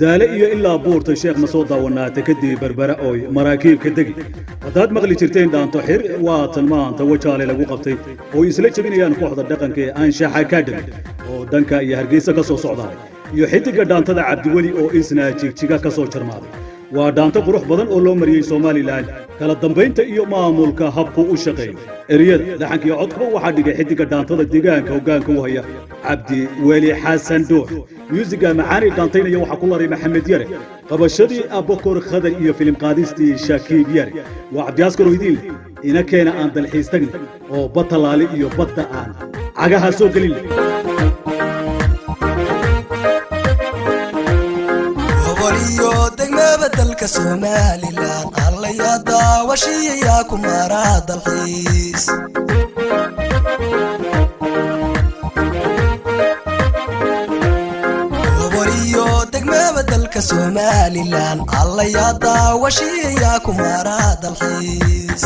daale iyo ilaa buurta sheekh ma soo daawanaatay kadib berbera ooy maraakiib ka degi haddaad maqli jirteen dhaanto xir waa tan maanta wajaale lagu qabtay oo isla jebinayaan kooxda dhaqanka ee anshax academy oo danka iyo hargeysa ka soo socdaan iyo xidiga dhaantada cabdiweli oo isna jigjiga ka soo jarmaaday waa dhaanto qurux badan oo loo mariyey somalilan kala dambaynta iyo maamulka habku u shaqeeyo eriyada laxanka iyo codkuba waxaa dhigay xidiga dhaantada deegaanka hoggaanka u haya cabdiweli xasan dhuux muusiga macaani dhaantaynaya waxaa ku laray maxamed yare qabashadii abokor khadar iyo filim qaadistii shakiib yare waa cabdiyaskar hoydiinle ina keena aan dalxiis tagna oo batalaali iyo badda aan cagaha soo gelin dalka Somaliland alla ya daawashiya ku mara dalxiis wariyo degmada dalka Somaliland alla ya daawashiya ku mara dalxiis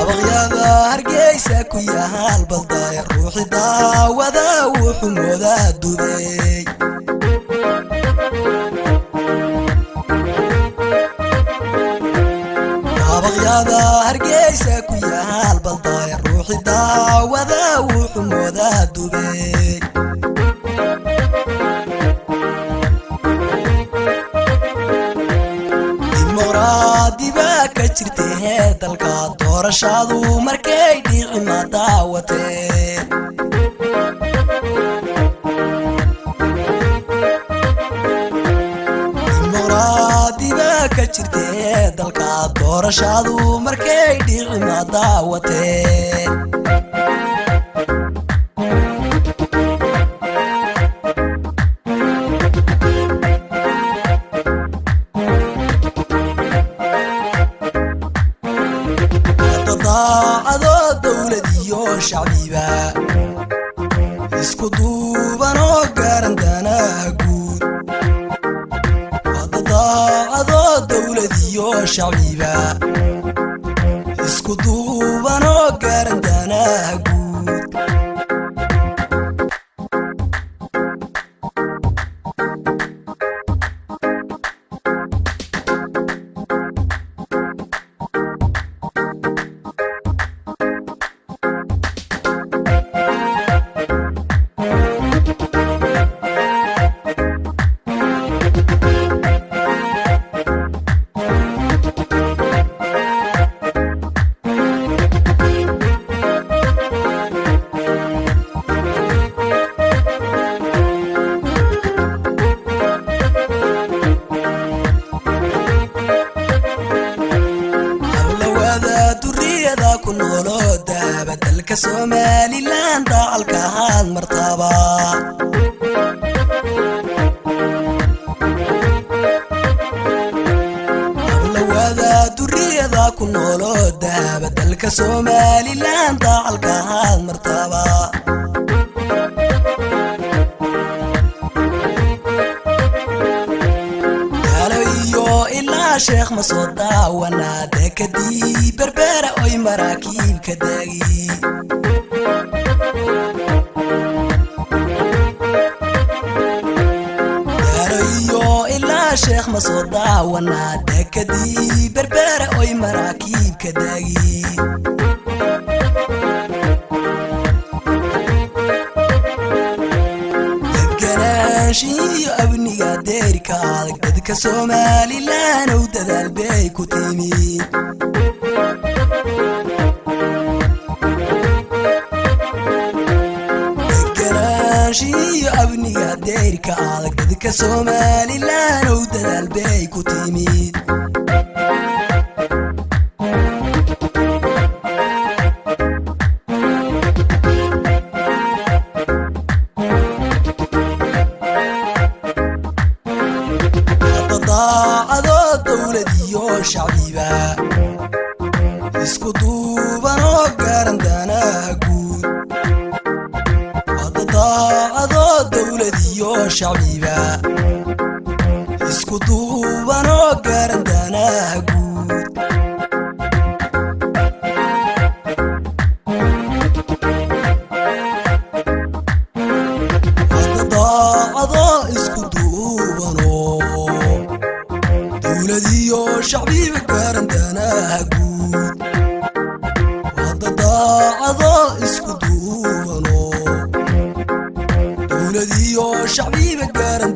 abaqyada hargeysa ku yaal balday ruuxi daawada wuxuuda dubay abaqyada hargeysa ku yaal balday ruuxi daawada wuxuuda dubay dimuqraadiba ka jirtay dalka doorashadu markay dhici ma daawatay dimuqraadiba ka jirtay dalka doorashadu markay dhici ma daawatay شعبيبا اسكو دوبانو غارندانا غود وضاعدو دولديو شعبيبا اسكو دوبانو غارندانا غود Somaliland dalka hal martaba awlawada duriyada ku noolo dahaba dalka Somaliland dalka hal martaba halayo ila sheekh masoda wana dekadi berbera oy maraakiib ka daagi شيخ مصودا وانا دكدي بربره اوي مراكيب كداغي دكناشي ابني قادر كالك ددك سومالي لا نو ددال بي كوتيمي دكناشي ابني قادر كالك ددك سومالي لا نو ددال بي كوتيمي شعبيبا اسكو دوبانو غارندانا غود وضاعدو دولديو شعبيبا اسكو دوبانو غارندانا غود isku duubano dowladiyo shacbiga garan